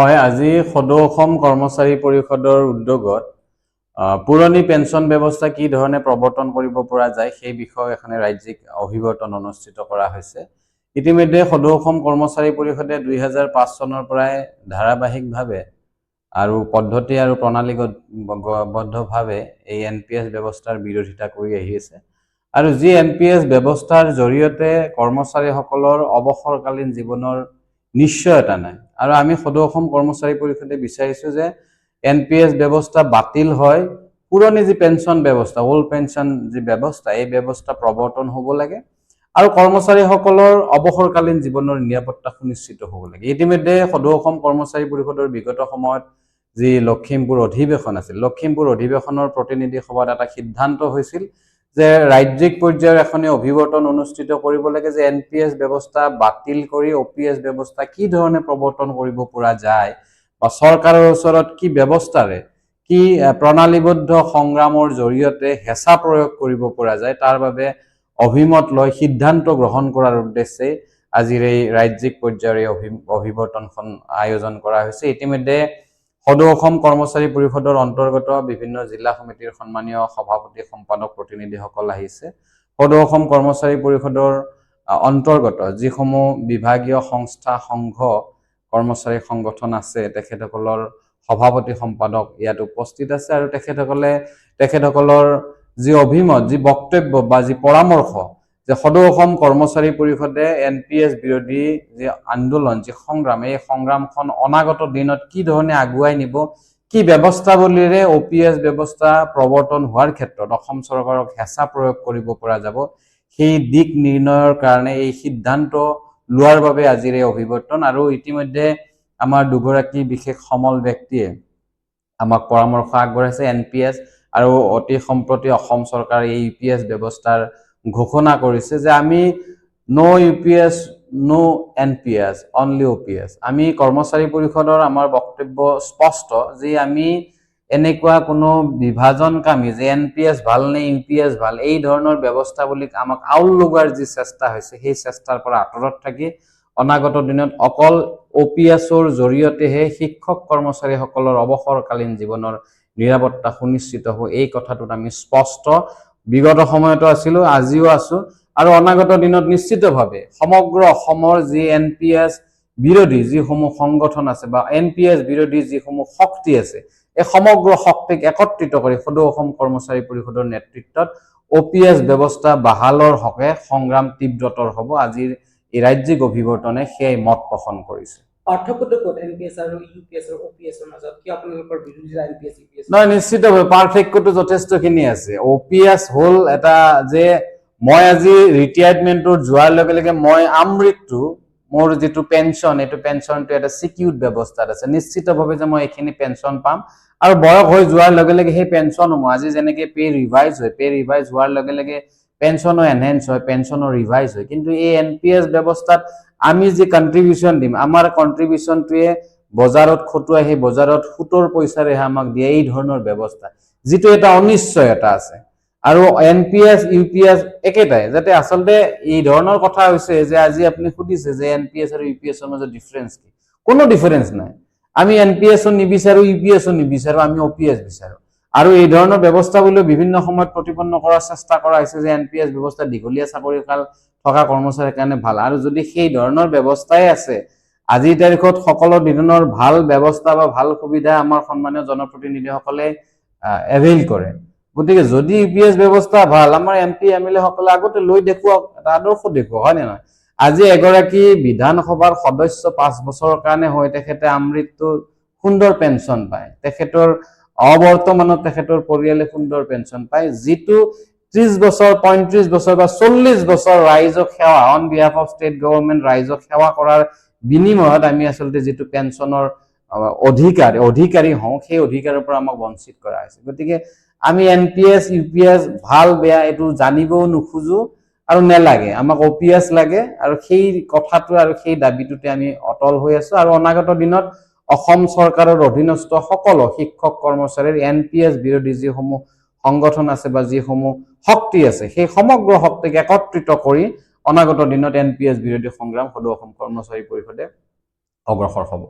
হয়, আজি সদৌ অসম কৰ্মচাৰী পৰিষদৰ উদ্যোগত পুৰণি পেঞ্চন ব্যৱস্থা কি ধৰণে প্ৰৱৰ্তন কৰিব পৰা যায় সেই বিষয়ে এখন ৰাজ্যিক অভিৱৰ্তন অনুষ্ঠিত কৰা হৈছে। ইতিমধ্যে সদৌ অসম কৰ্মচাৰী পৰিষদে 2005 চনৰ পৰাই ধাৰাবাহিকভাৱে আৰু পদ্ধতি আৰু প্ৰণালীবদ্ধভাৱে এই NPS ব্যৱস্থাৰ বিৰোধিতা কৰি আহি আছে। আৰু যি NPS ব্যৱস্থাৰ জৰিয়তে কৰ্মচাৰীসকলৰ অৱসৰকালীন জীৱনৰ নিশ্চয়তা নাই। আৰু আমি সদৌ অসম কৰ্মচাৰী পৰিষদে বিচাৰিছো যে NPS ব্যৱস্থা বাতিল হয়, পুৰণি যি পেঞ্চন ব্যৱস্থা, ওল্ড পেঞ্চন যি ব্যৱস্থা, এই ব্যৱস্থা প্ৰৱৰ্তন হ'ব লাগে আৰু কৰ্মচাৰীসকলৰ অৱসৰকালীন জীৱনৰ নিৰাপত্তা সুনিশ্চিত হ'ব লাগে। ইতিমধ্যে সদৌ অসম কৰ্মচাৰী পৰিষদৰ বিগত সময়ত যি লখিমপুৰ অধিৱেশন আছিল, লখিমপুৰ অধিৱেশনৰ প্ৰতিনিধি সভাত এটা সিদ্ধান্ত হৈছিল যে ৰাজ্যিক পৰ্যায়ৰ এখন অভিৱৰ্তন অনুষ্ঠিত কৰিব লাগে যে NPS ব্যৱস্থা বাতিল কৰি OPS ব্যৱস্থা কি ধৰণে প্ৰৱৰ্তন কৰিব পৰা যায় বা চৰকাৰৰ ওচৰত কি ব্যৱস্থাৰে কি প্ৰণালীবদ্ধ সংগ্ৰামৰ জৰিয়তে হেঁচা প্ৰয়োগ কৰিব পৰা যায় তাৰ বাবে অভিমত লৈ সিদ্ধান্ত গ্ৰহণ কৰাৰ উদ্দেশ্যে আজিৰ এই ৰাজ্যিক পৰ্যায়ৰ অভিৱৰ্তনখন আয়োজন কৰা হৈছে। ইতিমধ্যে সদৌ অসম কৰ্মচাৰী পৰিষদৰ অন্তৰ্গত বিভিন্ন জিলা সমিতিৰ সন্মানীয় সভাপতি সম্পাদক প্ৰতিনিধিসকল আহিছে। সদৌ অসম কৰ্মচাৰী পৰিষদৰ অন্তৰ্গত যিসমূহ বিভাগীয় সংস্থা সংঘ কৰ্মচাৰী সংগঠন আছে তেখেতসকলৰ সভাপতি সম্পাদক ইয়াত উপস্থিত আছে আৰু তেখেতসকলৰ যি অভিমত, যি বক্তব্য বা যি পৰামৰ্শ যে সদৌ অসম কৰ্মচাৰী পৰিষদে NPS বিৰোধী যি আন্দোলন, যি সংগ্ৰাম, এই সংগ্ৰামখন অনাগত দিনত কি ধৰণে আগুৱাই নিব, কি ব্যৱস্থাৱলীৰে OPS ব্যৱস্থা প্ৰৱৰ্তন হোৱাৰ ক্ষেত্ৰত অসম চৰকাৰক হেঁচা প্ৰয়োগ কৰিব পৰা যাব, সেই দিক নিৰ্ণয়ৰ কাৰণে এই সিদ্ধান্ত লোৱাৰ বাবে আজিৰ এই অভিৱৰ্তন। আৰু ইতিমধ্যে আমাৰ দুগৰাকী বিশেষ সমল ব্যক্তিয়ে আমাক পৰামৰ্শ আগবঢ়াইছে। NPS আৰু অতি সম্প্ৰতি অসম চৰকাৰে এই UPS ব্যৱস্থাৰ ঘোষণা কৰিছে যে আমি নো UPS নো NPS অনলি OPS। আমি কৰ্মচাৰী পৰিষদৰ আমাৰ বক্তব্য স্পষ্ট যে আমি এনেকুৱা কোনো বিভাজনকামী যে NPS ভাল নে UPS ভাল এই ধৰণৰ ব্যৱস্থাৱলীক আমাক আউল লগোৱাৰ যি চেষ্টা হৈছে সেই চেষ্টাৰ পৰা আঁতৰত থাকি অনাগত দিনত অকল OPSৰ জৰিয়তেহে শিক্ষক কৰ্মচাৰীসকলৰ অৱসৰকালীন জীৱনৰ নিৰাপত্তা সুনিশ্চিত হ'ব, এই কথাটোত আমি স্পষ্ট। বিগত সময়তো আছিলোঁ, আজিও আছোঁ আৰু অনাগত দিনত নিশ্চিতভাৱে সমগ্ৰ অসমৰ যি NPS বিৰোধী যিসমূহ সংগঠন আছে বা NPS বিৰোধী যিসমূহ শক্তি আছে, এই সমগ্ৰ শক্তিক একত্ৰিত কৰি সদৌ অসম কৰ্মচাৰী পৰিষদৰ নেতৃত্বত OPS ব্যৱস্থা বাহালৰ হকে সংগ্ৰাম তীব্ৰতৰ হ'ব। আজিৰ এই ৰাজ্যিক অভিৱৰ্তনে সেই মত পোষণ কৰিছে। পাৰ্থক্যটো ক'ত NPS আৰু UPS আৰু OPS ৰ মাজত? কি আপোনালোকৰ বিৰোধিতা NPS UPS? নহয়, নিশ্চিতভাৱে পাৰ্থক্যটো যথেষ্টখিনি আছে। OPS হ'ল এটা যে মই আজি ৰিটায়াৰমেণ্টত যোৱাৰ লগে লগে মই আমৃত্যু মোৰ যিটো পেঞ্চন, এইটো পেঞ্চনটো এটা চিকিউৰ্ড ব্যৱস্থাত আছে, নিশ্চিতভাৱে যে মই এইখিনি পেঞ্চন পাম আৰু বয়স হৈ যোৱাৰ লগে লগে সেই পেঞ্চনসমূহ আজি যেনেকৈ পে ৰিভাইজ হয়, পে ৰিভাইজ হোৱাৰ লগে লগে পেঞ্চনো এনহেন্স হয়, পেঞ্চনো ৰিভাইজ হয়। কিন্তু এই NPS ব্যৱস্থাত আমি যি কন্ট্ৰিবিউশ্যন দিম, আমাৰ কন্ট্ৰিবিউশ্যনটোৱে বজাৰত খটুৱাই সেই বজাৰত সুতৰ পইচাৰেহে আমাক দিয়ে, এই ধৰণৰ ব্যৱস্থা যিটো এটা অনিশ্চয়তা আছে। আৰু NPS UPS একেটাই, যাতে আচলতে এই ধৰণৰ কথা হৈছে যে আজি আপুনি সুধিছে যে NPS আৰু UPSৰ মাজত ডিফাৰেন্স কি? কোনো ডিফাৰেন্স নাই। আমি NPSও নিবিচাৰো, UPSও নিবিচাৰো, আমি OPS বিচাৰো। আৰু এই ধৰণৰ ব্যৱস্থাৱলী বিভিন্ন সময়ত প্ৰতিপন্ন কৰাৰ চেষ্টা কৰা হৈছে যে NPS ব্যৱস্থা দীঘলীয়া চাকৰিকাল থকা কৰ্মচাৰীৰ কাৰণে ভাল। আৰু যদি সেই ধৰণৰ ব্যৱস্থাই আছে, আজিৰ তাৰিখত সকলো ধৰণৰ ভাল ব্যৱস্থা বা ভাল সুবিধা আমাৰ সন্মানীয় জনপ্ৰতিনিধিসকলে এভেইল কৰে। গতিকে যদি UPS ব্যৱস্থা ভাল, আমাৰ MP MLA সকলে আগতে লৈ দেখুৱাওক, এটা আদৰ্শ দেখুৱাওক, হয় নে নহয়? আজি এগৰাকী বিধানসভাৰ সদস্য 5 বছৰৰ কাৰণে হৈ তেখেতে আমৃত্যু সুন্দৰ পেঞ্চন পায়, তেখেতৰ অবৰ্তমানত তেখেতৰ পৰিয়ালে সুন্দৰ পেঞ্চন পায়, যিটো 30 বছৰ 35 বছৰ বা 40 বছৰ ৰাইজক সেৱা on behalf of state government ৰাইজক সেৱা কৰাৰ বিনিময়ত আমি আচলতে যিটো পেঞ্চনৰ অধিকাৰী হওঁ, সেই অধিকাৰৰ পৰা আমাক বঞ্চিত কৰা হৈছে। গতিকে আমি NPS UPS ভাল বেয়া এইটো জানিবও নোখোজো আৰু নেলাগে, আমাক OPS লাগে আৰু সেই কথাটো আৰু সেই দাবীটোতে আমি অটল হৈ আছো। আৰু অনাগত দিনত অসম চৰকাৰৰ অধীনস্থ সকলো শিক্ষক কৰ্মচাৰীৰ NPS বিৰোধী যিসমূহ সংগঠন আছে বা যিসমূহ শক্তি আছে, সেই সমগ্ৰ শক্তিক একত্ৰিত কৰি অনাগত দিনত NPS বিৰোধী সংগ্ৰাম সদৌ অসম কৰ্মচাৰী পৰিষদে অগ্ৰসৰ হ'ব।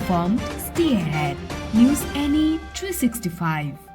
informed, stay ahead. News Any 365.